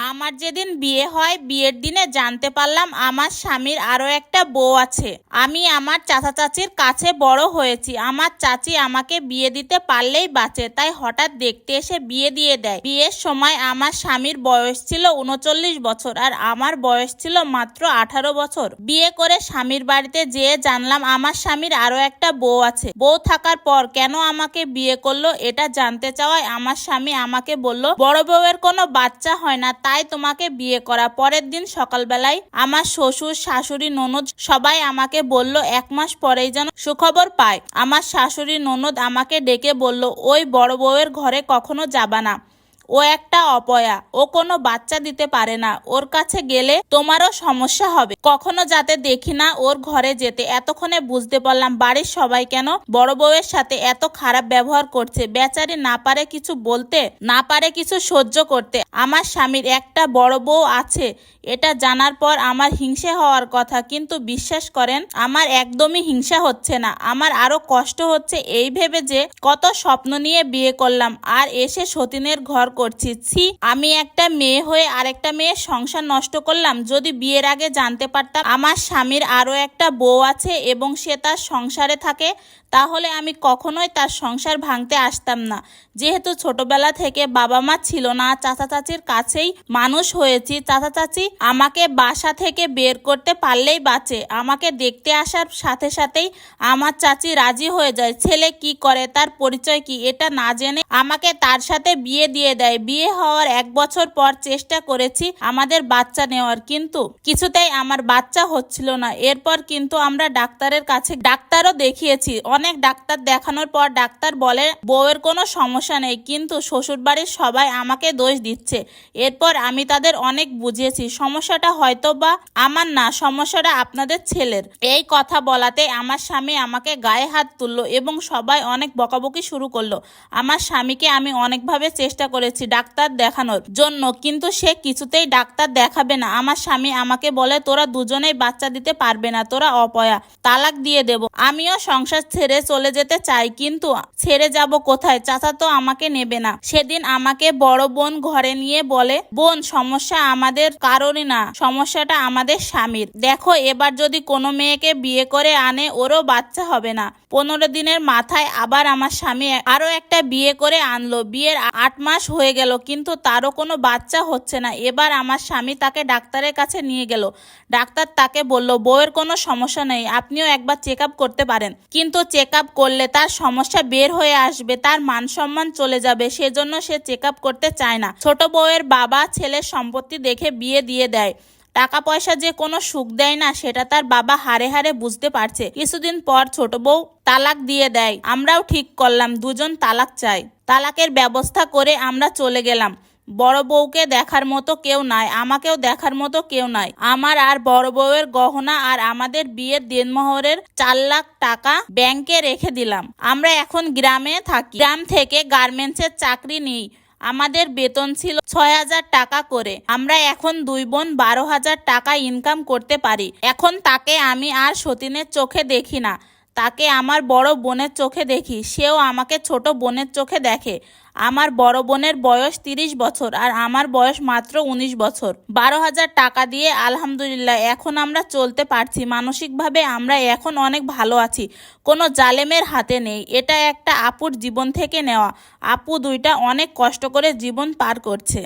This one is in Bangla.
আমার যেদিন বিয়ে হয় বিয়ের দিনে জানতে পারলাম আমার স্বামীর আরো একটা বউ আছে। আমি আমার চাচা চাচির কাছে বড় হয়েছি। আমার চাচি আমাকে বিয়ে দিতে পারলেই বাঁচে, তাই হঠাৎ দেখতে এসে বিয়ে দিয়ে দেয়। বিয়ের সময় আমার স্বামীর বয়স ছিল ৩৯ বছর আর আমার বয়স ছিল মাত্র ১৮ বছর। বিয়ে করে স্বামীর বাড়িতে যেয়ে জানলাম আমার স্বামীর আরো একটা বউ আছে। বউ থাকার পর কেন আমাকে বিয়ে করলো এটা জানতে চাওয়ায় আমার স্বামী আমাকে বলল, বড় বউয়ের কোনো বাচ্চা হয় না, তাই তোমাকে বিয়ে করা। পরের দিন সকালবেলায় আমার শ্বশুর শাশুড়ি ননদ সবাই আমাকে বলল ১ মাস পরেই যেন সুখবর পায়। আমার শাশুড়ি ননদ আমাকে ডেকে বলল, ওই বড় বউয়ের ঘরে কখনো যাবা না, ও একটা অপয়া, ও কোনো বাচ্চা দিতে পারে না, ওর কাছে গেলে তোমারও সমস্যা হবে, কখনো যাতে দেখি না ওর ঘরে যেতে। এতক্ষণে বুঝতে পারলাম বাড়ির সবাই কেন বড় বউয়ের সাথে এত খারাপ ব্যবহার করছে। বেচারি না পারে কিছু বলতে, না পারে কিছু সহ্য করতে। আমার স্বামীর একটা বড় বউ আছে এটা জানার পর আমার হিংসে হওয়ার কথা, কিন্তু বিশ্বাস করেন আমার একদমই হিংসা হচ্ছে না। আমার আরো কষ্ট হচ্ছে এই ভেবে যে কত স্বপ্ন নিয়ে বিয়ে করলাম আর এসে সতীনের ঘর করছি। ছি, আমি একটা মেয়ে হয়ে আরেকটা মেয়ের সংসার নষ্ট করলাম। যদি বিয়ের আগে জানতে পারতাম আমার স্বামীর আরো একটা বউ আছে এবং সে তার সংসারে থাকে, তাহলে আমি কখনোই তার সংসার ভাঙতে আসতাম না। যেহেতু ছোটবেলা থেকে বাবা মা ছিল না, চাচা চাচির কাছেই মানুষ হয়েছি। চাচা চাচি আমাকে বাসা থেকে বের করতে পারলেই বাঁচে। আমাকে দেখতে আসার সাথে সাথেই আমার চাচি রাজি হয়ে যায়। ছেলে কি করে, তার পরিচয় কি, এটা না জেনে আমাকে তার সাথে বিয়ে দিয়ে দেয়। বিয়ে হওয়ার ১ বছর পর চেষ্টা করেছি আমাদের বাচ্চা নেওয়ার, কিন্তু কিছুতেই আমার বাচ্চা হচ্ছিল না। এরপর কিন্তু আমরা ডাক্তারের কাছে ডাক্তারও দেখিয়েছি। অনেক ডাক্তার দেখানোর পর ডাক্তার বলে বউয়ের কোনো সমস্যা নেই, কিন্তু শ্বশুরবাড়ির সবাই আমাকে দোষ দিচ্ছে। এরপর আমি তাদের অনেক বুঝিয়েছি সমস্যাটা হয়তো বা আমার না, সমস্যাটা আপনাদের ছেলের। এই কথা বলাতে আমার স্বামী আমাকে গায়ে হাত তুললো এবং সবাই অনেক বকাবকি শুরু করলো। আমার স্বামীকে আমি অনেকভাবে চেষ্টা করেছি ডাক্তার দেখানোর জন্য, কিন্তু সে কিছুতেই ডাক্তার দেখাবে না। আমার স্বামী আমাকে বলে, তোরা দুজনেই বাচ্চা দিতে পারবে না, তোরা অপয়া, তালাক দিয়ে দেব। আমিও সংসার ছেড়ে চলে যেতে চাই, কিন্তু ছেড়ে যাব কোথায়, চাচা তো আমাকে নেবে না। সেদিন আমাকে বড় বোন ঘরে নিয়ে বলে, বোন সমস্যা আমাদের কারণে না, সমস্যাটা আমাদের স্বামীর। দেখো এবার যদি কোনো মেয়েকে বিয়ে করে আনে ওরও বাচ্চা হবে না। ১৫ দিনের মাথায় আবার আমার স্বামী আরো একটা বিয়ে করে আনলো। বিয়ের ৮ মাস হয়ে গেল, কিন্তু তারও কোনো বাচ্চা হচ্ছে না। এবার আমার স্বামী তাকে ডাক্তারের কাছে নিয়ে গেল। ডাক্তার তাকে বলল, বউয়ের কোনো সমস্যা নেই, আপনিও একবার চেক আপ করতে পারেন, কিন্তু চেক আপ করলে তার সমস্যা বের হয়ে আসবে, তার মান সম্মান চলে যাবে, সেজন্য সে চেক আপ করতে চায় না। ছোট বউয়ের বাবা ছেলের সম্পত্তি দেখে বিয়ে দিয়ে দেয়। টাকা পয়সা যে কোনো সুখ দেয় না সেটা তার বাবা হারে হারে বুঝতে পারছে। কিছুদিন পর ছোট বউ তালাক দিয়ে দেয়। আমরাও ঠিক করলাম দুজন তালাক চাই। তালাকের ব্যবস্থা করে আমরা চলে গেলাম। বড় বউকে দেখার মতো কেউ নাই, আমাকেও দেখার মতো কেউ নাই। আমার আর বড় বউয়ের গহনা আর আমাদের বিয়ের দেনমোহরের ৪ লাখ টাকা ব্যাংকে রেখে দিলাম। আমরা এখন গ্রামে থাকি। গ্রাম থেকে গার্মেন্টসের চাকরি নিই। আমাদের বেতন ছিল ৬,০০০ টাকা করে। আমরা এখন ২ বোন ১২,০০০ টাকা ইনকাম করতে পারি। এখন তাকে আমি আর সতীনের চোখে দেখি না, তাকে আমার বড় বোনের চোখে দেখি। সেও আমাকে ছোট বোনের চোখে দেখে। আমার বড় বোনের বয়স ৩০ বছর আর আমার বয়স মাত্র ১৯ বছর। ১২,০০০ টাকা দিয়ে আলহামদুলিল্লাহ এখন আমরা চলতে পারছি। মানসিকভাবে আমরা এখন অনেক ভালো আছি, কোনো জালেমের হাতে নেই। এটা একটা আপুর জীবন থেকে নেওয়া। আপু দুইটা অনেক কষ্ট করে জীবন পার করছে।